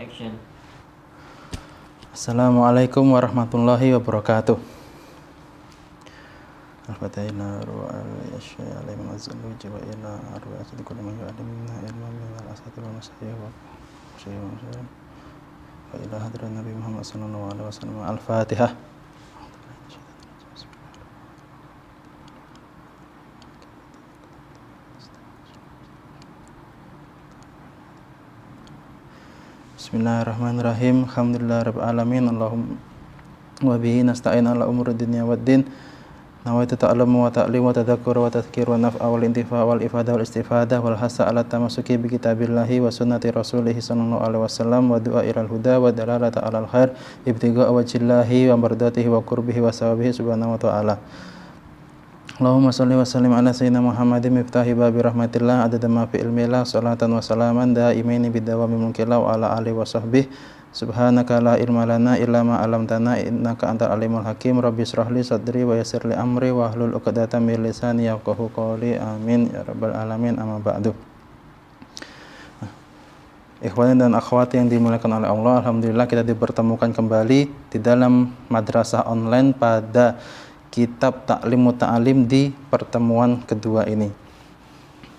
Action. Assalamualaikum warahmatullahi wabarakatuh. Al-Fatihah wa al-Yashya alaihi wa jiwa ila arwa asadi kulli man yu'allimna ilma min al-asati wa masyayikh wa ila hadrat Nabi Muhammad sallallahu alaihi wasallam. Al-Fatihah. Bismillahirrahmanirrahim. Alhamdulillahirabbil alamin. Allahumma wa bihi nasta'in ala umuri dunya waddin. Nawaitu ta'allamu wa ta'lim wa tadhakkur wa tadhkir wa naf'a wal intifa' wal ifadah wal istifadah wal hasa ala tamasuki bi kitabillahi wa sunnati rasulih sallallahu alaihi wasallam wa du'a ilal huda wa dalalata alal khair ibtigha'a wajhillahi wa mardatihi wa qurbihi wa sawabihi subhanahu wa ta'ala. Allahumma salli wa sallim ala sayyidina Muhammadin miftahi babi rahmatillah adada ma fi ilmillah salatan wa salaman daimaini bidawami mulkillah wa ala alihi wa sahbihi subhanaka la ilma lana illa ma 'allamtana innaka antal alimul hakim rabbi israh li sadri wa yassir li amri wa hlul 'uqdatam min lisani yafqahu qawli amin ya rabbal alamin amma ba'du. Ikhwan dan akhwat yang dimuliakan oleh Allah, alhamdulillah kita dipertemukan kembali di dalam madrasah online pada Kitab Ta'lim Ta'alim di pertemuan kedua ini.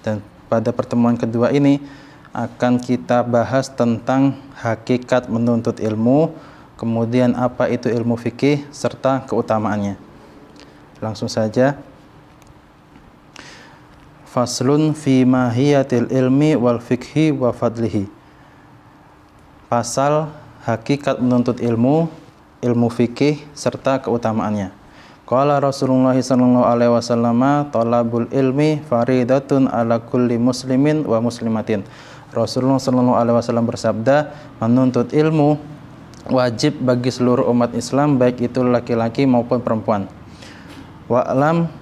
Dan pada pertemuan kedua ini akan kita bahas tentang hakikat menuntut ilmu, kemudian apa itu ilmu fikih serta keutamaannya. Langsung saja. Faslun fi mahiyatil ilmi wal fikhi wa fadlihi. Pasal hakikat menuntut ilmu, ilmu fikih serta keutamaannya. Qala Rasulullah sallallahu alaihi wasallam talabul ilmi faridatun ala kulli muslimin wa muslimatin. Rasulullah sallallahu alaihi wasallam bersabda, menuntut ilmu wajib bagi seluruh umat Islam baik itu laki-laki maupun perempuan. Wa'lam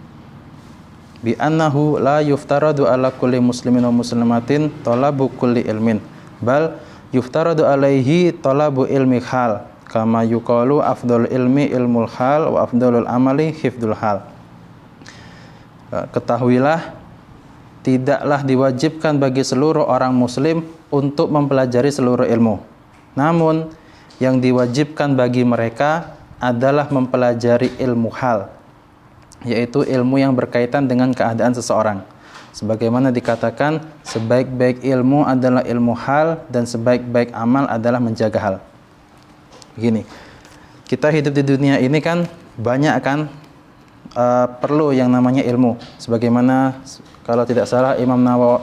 bi annahu la yuftaradu ala kulli muslimin wa muslimatin talabu kulli ilmin bal yuftaradu alaihi talabu ilmi hal. Kama yuqalu afdhal ilmi ilmul hal wa afdhalul amali hifdzul hal. Ketahuilah, tidaklah diwajibkan bagi seluruh orang muslim untuk mempelajari seluruh ilmu. Namun, yang diwajibkan bagi mereka adalah mempelajari ilmu hal, yaitu ilmu yang berkaitan dengan keadaan seseorang. Sebagaimana dikatakan, sebaik-baik ilmu adalah ilmu hal dan sebaik-baik amal adalah menjaga hal. Begini, kita hidup di dunia ini kan banyak kan perlu yang namanya ilmu. Sebagaimana kalau tidak salah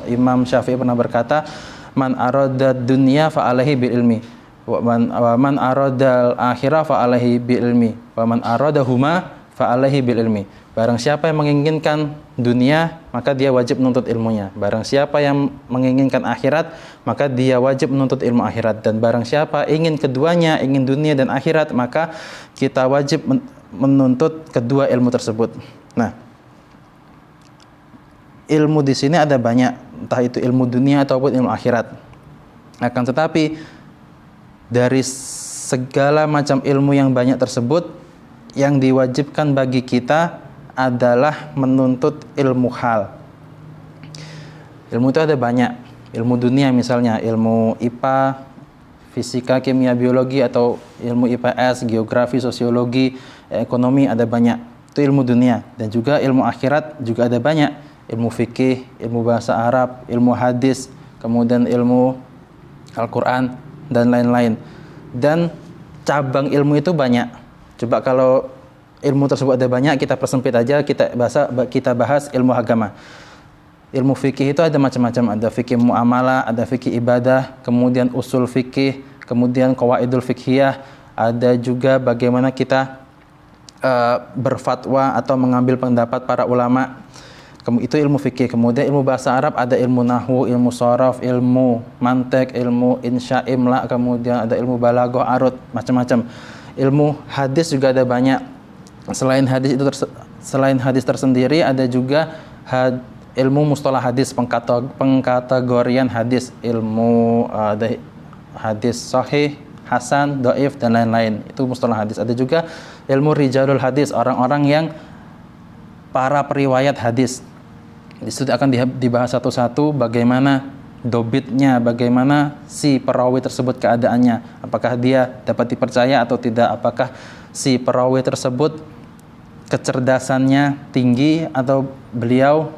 Imam Syafi'i pernah berkata, man arada dunya fa alaihi bil ilmi wa man arada al akhirah fa alaihi bil ilmi wa man arada huma fa alaihi bil ilmi. Barang siapa yang menginginkan dunia, maka dia wajib menuntut ilmunya. Barang siapa yang menginginkan akhirat, maka dia wajib menuntut ilmu akhirat. Dan barang siapa ingin keduanya, ingin dunia dan akhirat, maka kita wajib menuntut kedua ilmu tersebut. Nah, ilmu di sini ada banyak, entah itu ilmu dunia ataupun ilmu akhirat. Akan tetapi dari segala macam ilmu yang banyak tersebut, yang diwajibkan bagi kita adalah menuntut ilmu hal. Ilmu itu ada banyak. Ilmu dunia misalnya, ilmu IPA, fisika, kimia, biologi, atau ilmu IPS, geografi, sosiologi, ekonomi, ada banyak. Itu ilmu dunia. Dan juga ilmu akhirat juga ada banyak. Ilmu fikih, ilmu bahasa Arab, ilmu hadis, kemudian ilmu Al-Quran, dan lain-lain. Dan cabang ilmu itu banyak. Coba kalau ilmu tersebut ada banyak, kita persempit aja, kita bahas ilmu agama. Ilmu fikih itu ada macam-macam, ada fikih muamalah, ada fikih ibadah, kemudian usul fikih, kemudian qawaidul fikhiyah, ada juga bagaimana kita berfatwa atau mengambil pendapat para ulama. Itu ilmu fikih. Kemudian ilmu bahasa Arab ada ilmu nahwu, ilmu sharaf, ilmu mantek, ilmu insya, imla, kemudian ada ilmu balaghah, arud, macam-macam. Ilmu hadis juga ada banyak. Selain hadis tersendiri, ada juga ilmu mustalah hadis, pengkategorian hadis, ilmu hadis sahih, hasan, dhaif, dan lain-lain. Itu mustalah hadis. Ada juga ilmu rijalul hadis, orang-orang yang para periwayat hadis. Di situ akan dibahas satu-satu bagaimana dobitnya, bagaimana si perawi tersebut keadaannya, apakah dia dapat dipercaya atau tidak, apakah si perawi tersebut kecerdasannya tinggi atau beliau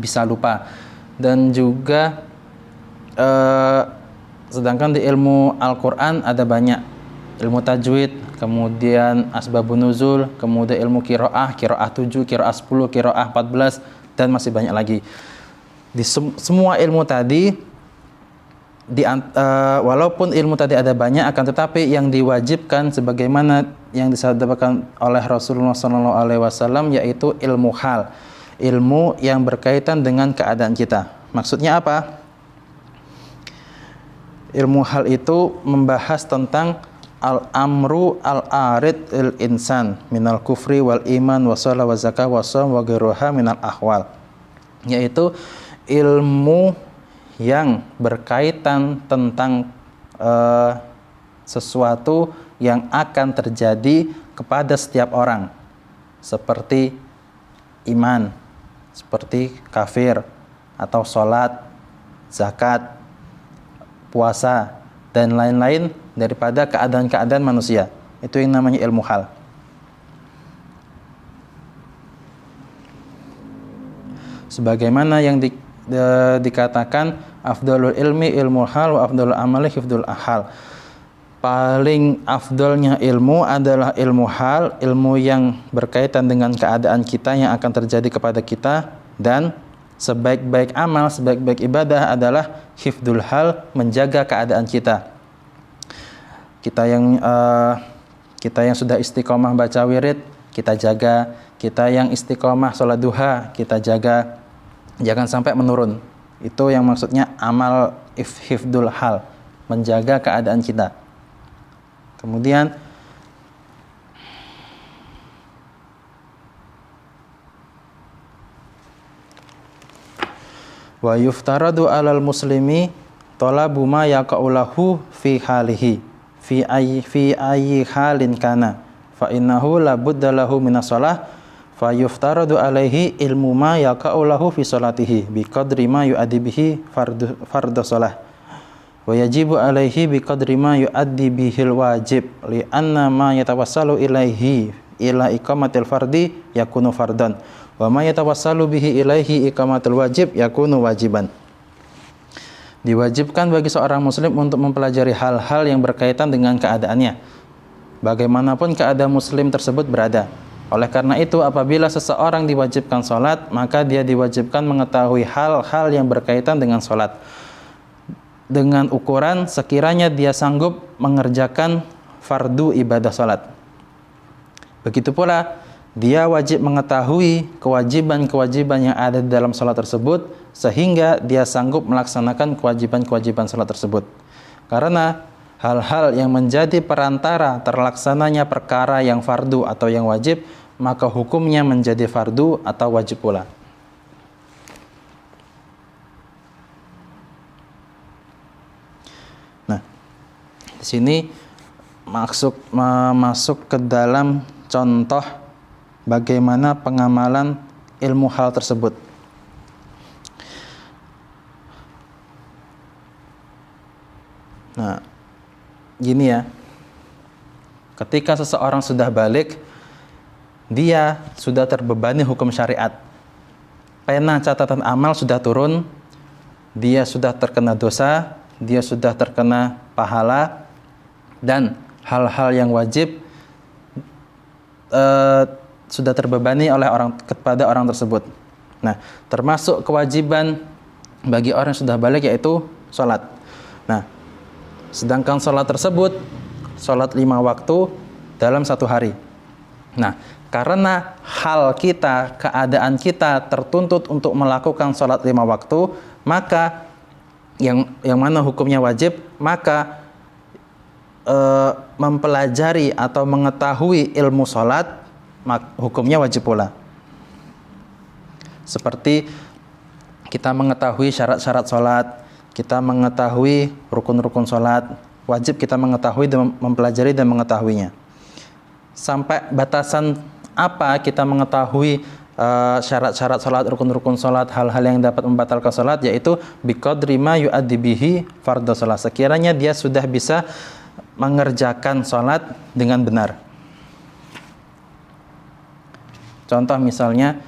bisa lupa. Dan juga sedangkan di ilmu Al-Quran ada banyak, ilmu tajwid, kemudian asbabun nuzul, kemudian ilmu qiraah 7, qiraah 10, qiraah 14, dan masih banyak lagi. Di semua ilmu tadi, walaupun ilmu tadi ada banyak, akan tetapi yang diwajibkan sebagaimana yang disabdakan oleh Rasulullah SAW yaitu ilmu hal, ilmu yang berkaitan dengan keadaan kita. Maksudnya apa? Ilmu hal itu membahas tentang al-amru al-arid il-insan minal kufri wal iman wa shalah wa zakah wa shaum wa ghairuha minal ahwal, yaitu ilmu yang berkaitan tentang sesuatu yang akan terjadi kepada setiap orang, seperti iman, seperti kafir, atau sholat, zakat, puasa, dan lain-lain daripada keadaan-keadaan manusia. Itu yang namanya ilmu hal. Sebagaimana yang dikatakan afdalul ilmi ilmu hal wa afdalul amali hifdul ahal. Paling afdalnya ilmu adalah ilmu hal, ilmu yang berkaitan dengan keadaan kita yang akan terjadi kepada kita, dan sebaik-baik amal, sebaik-baik ibadah adalah hifdul hal, menjaga keadaan kita. Kita yang sudah istiqomah baca wirid, kita jaga. Kita yang istiqomah sholat duha, kita jaga. Jangan sampai menurun. Itu yang maksudnya amal hifdul hal, menjaga keadaan kita. Kemudian wa yuftaradu 'alal muslimi talabu ma yaqaulahu fi halihi fi ayyi halin kana fa innahu la budda lahu minas shalah fa yuftaradu alaihi ilmu ma yaqaulahu fi salatihi bi qadri ma yu'addi bihi fardhu shalah wa yajibu alaihi bi qadri ma yu'addi bihil wajib li anna ma yatawassalu ilaihi ila iqamatil fardi yakunu fardan wa ma yatawassalu bihi ilaihi iqamatul wajib yakunu wajiban. Diwajibkan bagi seorang muslim untuk mempelajari hal-hal yang berkaitan dengan keadaannya, bagaimanapun keadaan muslim tersebut berada. Oleh karena itu, apabila seseorang diwajibkan sholat, maka dia diwajibkan mengetahui hal-hal yang berkaitan dengan sholat, dengan ukuran sekiranya dia sanggup mengerjakan fardu ibadah sholat. Begitu pula, dia wajib mengetahui kewajiban-kewajiban yang ada di dalam sholat tersebut, sehingga dia sanggup melaksanakan kewajiban-kewajiban sholat tersebut. Karena hal-hal yang menjadi perantara terlaksananya perkara yang fardu atau yang wajib, maka hukumnya menjadi fardu atau wajib pula. Nah, di sini masuk ke dalam contoh bagaimana pengamalan ilmu hal tersebut. Nah, gini ya, ketika seseorang sudah balik, dia sudah terbebani hukum syariat. Pena catatan amal sudah turun, dia sudah terkena dosa, dia sudah terkena pahala, dan hal-hal yang wajib sudah terbebani oleh kepada orang tersebut. Nah, termasuk kewajiban bagi orang yang sudah balik yaitu sholat. Nah, sedangkan sholat tersebut, sholat 5 waktu dalam 1 hari. Nah, karena hal kita, keadaan kita tertuntut untuk melakukan sholat 5 waktu, maka yang mana hukumnya wajib, maka mempelajari atau mengetahui ilmu sholat, hukumnya wajib pula. Seperti kita mengetahui syarat-syarat sholat, kita mengetahui rukun-rukun sholat, wajib kita mengetahui dan mempelajari dan mengetahuinya. Sampai batasan apa kita mengetahui syarat-syarat salat, rukun-rukun salat, hal-hal yang dapat membatalkan salat, yaitu biqadri ma yu'addi bihi fardhu salat. Sekiranya dia sudah bisa mengerjakan salat dengan benar. Contoh misalnya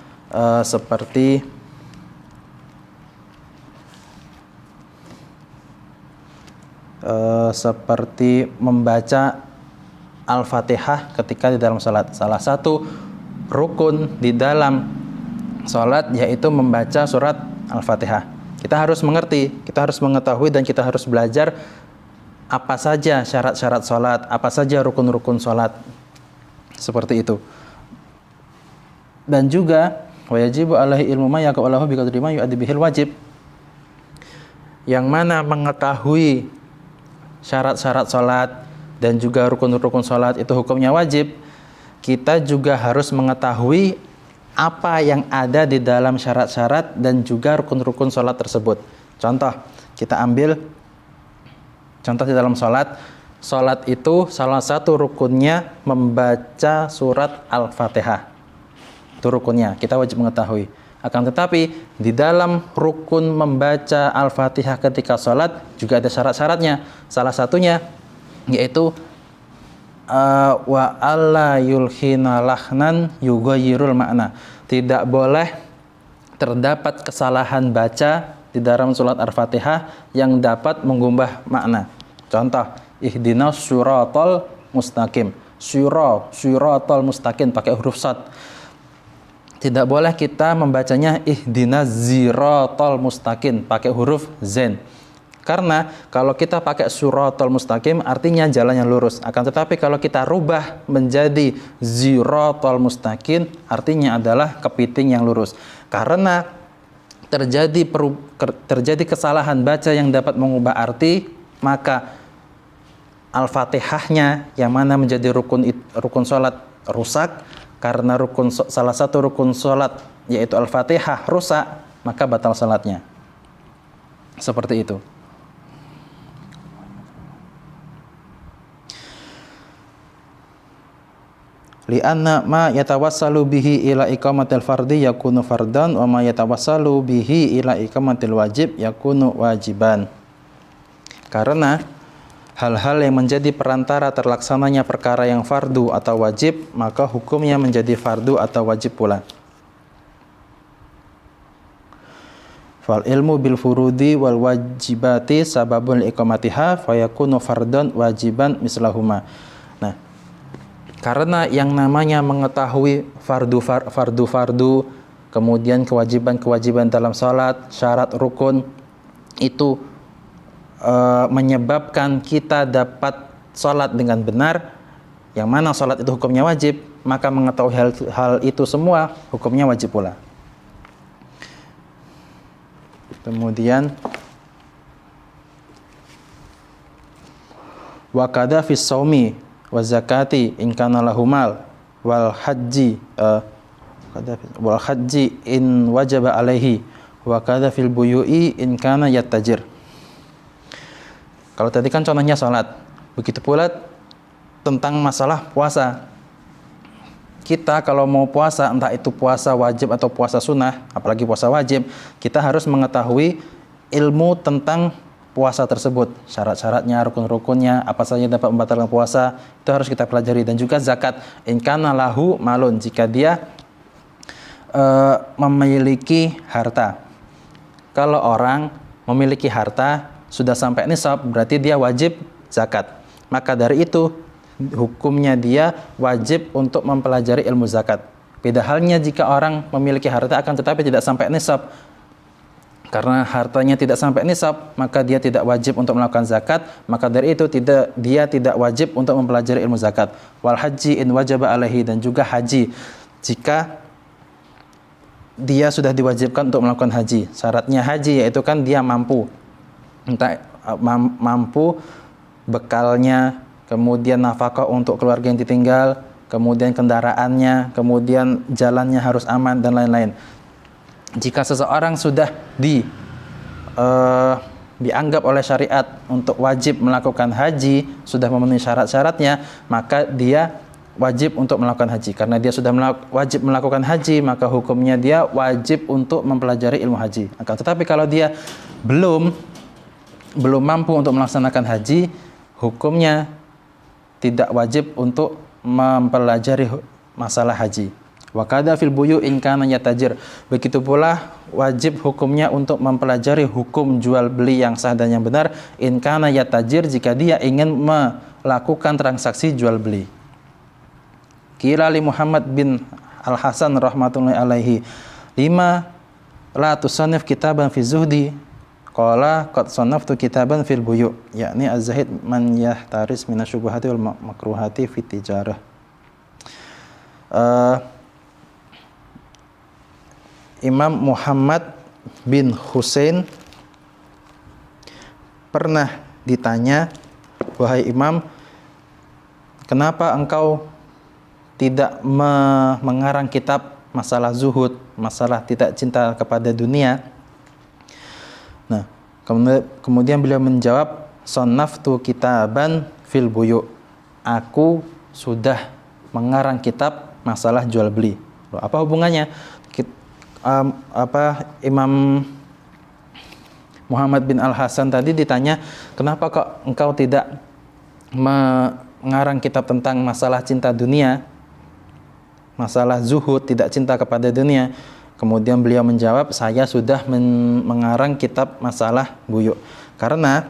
seperti membaca Al-Fatihah ketika di dalam salat. Salah satu rukun di dalam salat yaitu membaca surat Al-Fatihah. Kita harus mengerti, kita harus mengetahui, dan kita harus belajar apa saja syarat-syarat salat, apa saja rukun-rukun salat. Seperti itu. Dan juga wajibu alaihi ilmu ma yaqa'u lahu biqadri ma yu'addi bihil wajib. Yang mana mengetahui syarat-syarat salat dan juga rukun-rukun salat itu hukumnya wajib, kita juga harus mengetahui apa yang ada di dalam syarat-syarat dan juga rukun-rukun salat tersebut. Contoh, kita ambil contoh di dalam salat. Salat itu salah satu rukunnya membaca surat Al-Fatihah. Itu rukunnya, kita wajib mengetahui. Akan tetapi di dalam rukun membaca Al-Fatihah ketika salat juga ada syarat-syaratnya. Salah satunya yaitu wa alla yulhina lahnan yughayyirul makna. Tidak boleh terdapat kesalahan baca di dalam surat Al-Fatihah yang dapat mengubah makna. Contoh, ihdinas siratal mustaqim. Siratal mustaqim pakai huruf shad. Tidak boleh kita membacanya ihdinas siratal mustaqim pakai huruf zain. Karena kalau kita pakai suratul mustaqim artinya jalan yang lurus. Akan tetapi kalau kita rubah menjadi ziratul mustaqim artinya adalah kepiting yang lurus. Karena terjadi kesalahan baca yang dapat mengubah arti, maka Al-Fatihahnya yang mana menjadi rukun salat rusak. Karena salah satu rukun salat yaitu Al-Fatihah rusak, maka batal salatnya. Seperti itu. Li'anna ma yatawassalu bihi ila iqamatil fardi yakunu fardan wa ma yatawassalu bihi ila iqamatil wajib yakunu wajiban. Karena hal-hal yang menjadi perantara terlaksananya perkara yang fardu atau wajib, maka hukumnya menjadi fardu atau wajib pula. Fal ilmu bil furudi wal wajibati sababun iqamatiha fayakunu fardan wajiban mislahuma. Nah, karena yang namanya mengetahui fardu, kemudian kewajiban dalam salat, syarat rukun itu menyebabkan kita dapat salat dengan benar, yang mana salat itu hukumnya wajib, maka mengetahui hal itu semua hukumnya wajib pula. Kemudian wa kadza fis shaumi wa zakati in kana lahu mal wal haji in wajaba alaihi wa kadza fil buyu'i in kana yattajir. Kalau tadi kan contohnya salat, begitu pula tentang masalah puasa. Kita kalau mau puasa, entah itu puasa wajib atau puasa sunnah, apalagi puasa wajib, kita harus mengetahui ilmu tentang puasa tersebut, syarat-syaratnya, rukun-rukunnya, apa saja dapat membatalkan puasa, itu harus kita pelajari. Dan juga zakat, in kana lahu malun, jika dia memiliki harta. Kalau orang memiliki harta sudah sampai nisab, berarti dia wajib zakat. Maka dari itu hukumnya dia wajib untuk mempelajari ilmu zakat. Beda halnya jika orang memiliki harta akan tetapi tidak sampai nisab. Karena hartanya tidak sampai nisab, maka dia tidak wajib untuk melakukan zakat. Maka dari itu dia tidak wajib untuk mempelajari ilmu zakat. Wal haji in wajaba alaihi, dan juga haji jika dia sudah diwajibkan untuk melakukan haji. Syaratnya haji yaitu kan dia mampu. Entah mampu bekalnya, kemudian nafkah untuk keluarga yang ditinggal, kemudian kendaraannya, kemudian jalannya harus aman dan lain-lain. Jika seseorang sudah dianggap oleh syariat untuk wajib melakukan haji, sudah memenuhi syarat-syaratnya, maka dia wajib untuk melakukan haji. Karena dia sudah wajib melakukan haji, maka hukumnya dia wajib untuk mempelajari ilmu haji. Akan tetapi kalau dia belum mampu untuk melaksanakan haji, hukumnya tidak wajib untuk mempelajari masalah haji. Wa kadza fil buyu in kana yatajir. Begitu pula wajib hukumnya untuk mempelajari hukum jual beli yang sah dan yang benar in kana yatajir, jika dia ingin melakukan transaksi jual beli. Qila li Muhammad bin Al-Hasan rahmatullahi alaihi, lima la tusannif kitaban fi zuhdi? Qala qad sannaftu kitaban fil buyu, yakni az-zahid man yahtaris minasyubuhati wal makruhati fi tijarah. Imam Muhammad bin Husain pernah ditanya, wahai Imam, kenapa engkau tidak mengarang kitab masalah zuhud, masalah tidak cinta kepada dunia? Nah, kemudian beliau menjawab, sannaftu kitaban fil buyu, aku sudah mengarang kitab masalah jual beli. Loh, apa hubungannya? Imam Muhammad bin Al-Hasan tadi ditanya, kenapa kok engkau tidak mengarang kitab tentang masalah cinta dunia, masalah zuhud, tidak cinta kepada dunia? Kemudian beliau menjawab, saya sudah mengarang kitab masalah buyu. Karena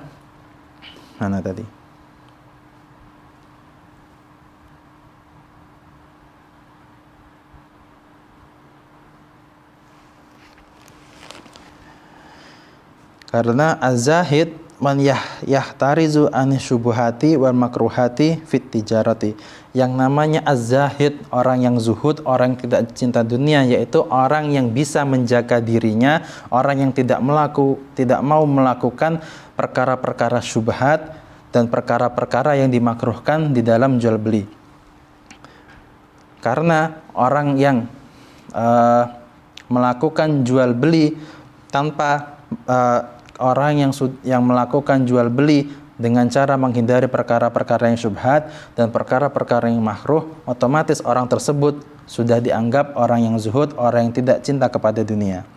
mana tadi? Karena az-zahid man yahtarizu an syubuhati wal makruhati fit tijarati. Yang namanya az-zahid, orang yang zuhud, orang yang tidak cinta dunia, yaitu orang yang bisa menjaga dirinya, orang yang tidak mau melakukan perkara-perkara syubhat dan perkara-perkara yang dimakruhkan di dalam jual beli. Karena orang yang melakukan jual beli tanpa orang yang melakukan jual beli dengan cara menghindari perkara-perkara yang syubhat dan perkara-perkara yang makruh, otomatis orang tersebut sudah dianggap orang yang zuhud, orang yang tidak cinta kepada dunia.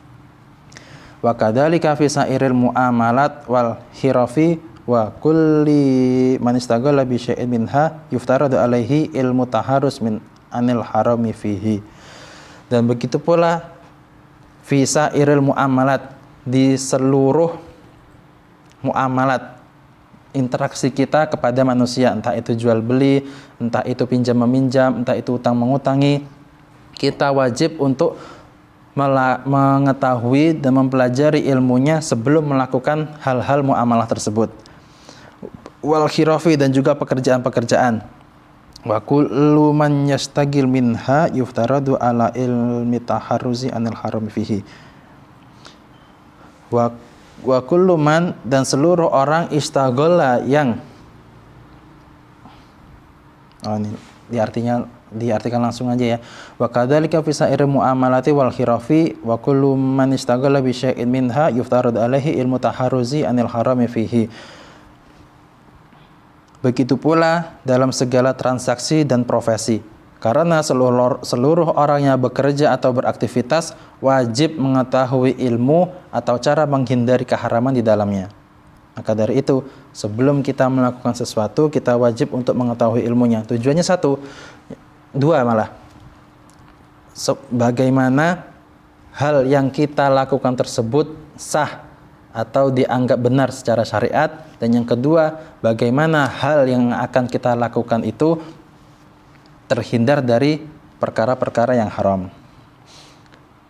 Wa kadzalika fi sairil muamalat wal hirafi wa kulli man istaghala bi syai'in minha yuftaradu alaihi ilmu taharus min anil harami fihi. Dan begitu pula fi sairil muamalat, di seluruh muamalat, interaksi kita kepada manusia, entah itu jual beli, entah itu pinjam meminjam, entah itu utang mengutangi, kita wajib untuk mengetahui dan mempelajari ilmunya sebelum melakukan hal-hal muamalah tersebut. Wal khirafi, dan juga pekerjaan-pekerjaan. Wa kullu man yastagil minha yuftaradu ala ilmi taharruzi anil harami fihi. Wa kullu man, dan seluruh orang istaghola yang ini diartikan langsung aja ya. Wa kadzalika fi sa'iril muamalati wal khirafi wa kullu man istaghala bi syai'in minha yuftarad alaihi ilmu taharruzi anil harami fihi. Begitu pula dalam segala transaksi dan profesi. Karena seluruh orang yang bekerja atau beraktivitas wajib mengetahui ilmu atau cara menghindari keharaman di dalamnya. Maka dari itu, sebelum kita melakukan sesuatu, kita wajib untuk mengetahui ilmunya. Tujuannya dua malah. Bagaimana hal yang kita lakukan tersebut sah atau dianggap benar secara syariat, dan yang kedua, bagaimana hal yang akan kita lakukan itu terhindar dari perkara-perkara yang haram.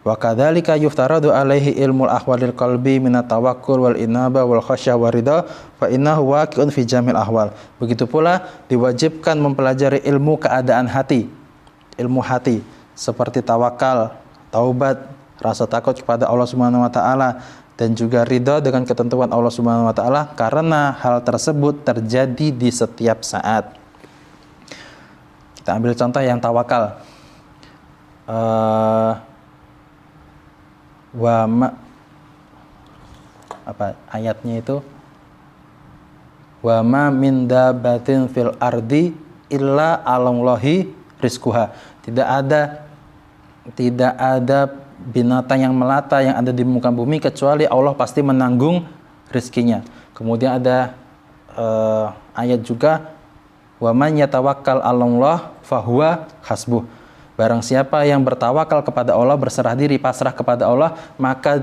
Wa kadzalika yuftaradu alaihi ilmul ahwalil qalbi minat tawakkul wal inaba wal khasyah wa ridha fa innahu waqi'un fi jamil ahwal. Begitu pula diwajibkan mempelajari ilmu keadaan hati, ilmu hati seperti tawakal, taubat, rasa takut kepada Allah Subhanahu wa taala, dan juga ridha dengan ketentuan Allah Subhanahu wa taala, karena hal tersebut terjadi di setiap saat. Kita ambil contoh yang tawakal. Ayatnya itu? Wa ma min dabbatin fil ardi illa 'alallahi rizquha. Tidak ada binatang yang melata yang ada di muka bumi kecuali Allah pasti menanggung rizkinya. Kemudian ada ayat juga, wa man yatawakkal 'alallah fahuwa hasbuh. Barang siapa yang bertawakal kepada Allah, berserah diri, pasrah kepada Allah, maka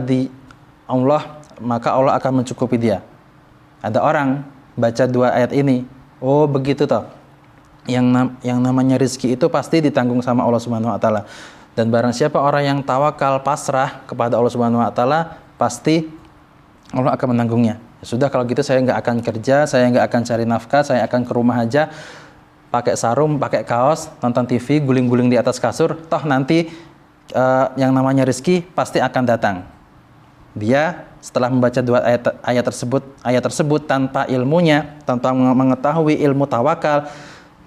Allah akan mencukupi dia. Ada orang baca 2 ayat ini, oh begitu toh. Yang namanya rizki itu pasti ditanggung sama Allah Subhanahu wa taala. Dan barang siapa orang yang tawakal, pasrah kepada Allah Subhanahu wa taala, pasti Allah akan menanggungnya. Sudah, kalau gitu saya nggak akan kerja, saya nggak akan cari nafkah, saya akan ke rumah aja, pakai sarung, pakai kaos, nonton TV, guling-guling di atas kasur, toh nanti yang namanya rezeki pasti akan datang. Dia setelah membaca 2 ayat tersebut tanpa ilmunya, tanpa mengetahui ilmu tawakal,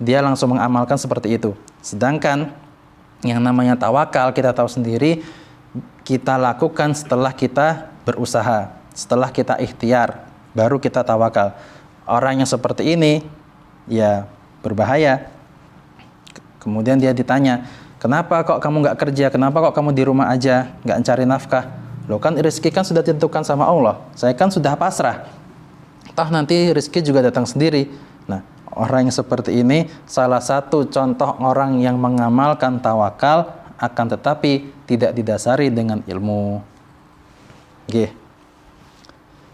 dia langsung mengamalkan seperti itu. Sedangkan yang namanya tawakal kita tahu sendiri, kita lakukan setelah kita berusaha, setelah kita ikhtiar, baru kita tawakal. Orang yang seperti ini ya berbahaya. Kemudian dia ditanya, kenapa kok kamu nggak kerja? Kenapa kok kamu di rumah aja nggak cari nafkah? Loh, kan rezeki kan sudah ditentukan sama Allah. Saya kan sudah pasrah. Toh nanti rezeki juga datang sendiri. Nah, orang yang seperti ini salah satu contoh orang yang mengamalkan tawakal, akan tetapi tidak didasari dengan ilmu. Nggih.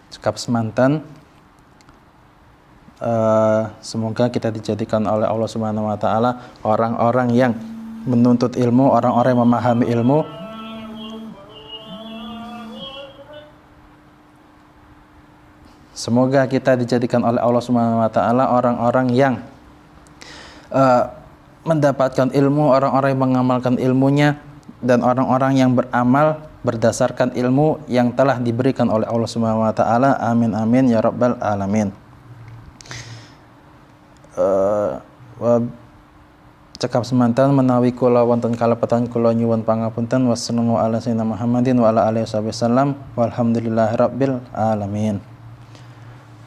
Cekap semanten. Semoga kita dijadikan oleh Allah Subhanahu wa taala orang-orang yang menuntut ilmu, orang-orang yang memahami ilmu. Semoga kita dijadikan oleh Allah Subhanahu wa taala orang-orang yang mendapatkan ilmu, orang-orang yang mengamalkan ilmunya, dan orang-orang yang beramal berdasarkan ilmu yang telah diberikan oleh Allah Subhanahu wa taala. Amin amin ya rabbal alamin. Cekap semanten menawi kula wonten kalepatan kula nyuwun pangapunten. Wassallallahu ala sayyidina Muhammadin wa ala alihi wasallam walhamdulillahirabbil alamin.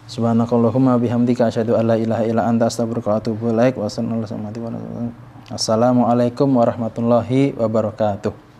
Subhanakallahumma bihamdika asyhadu an la ilaha illa anta astaghfiruka wa atubu ilaik. Wassalamualaikum warahmatullahi wabarakatuh.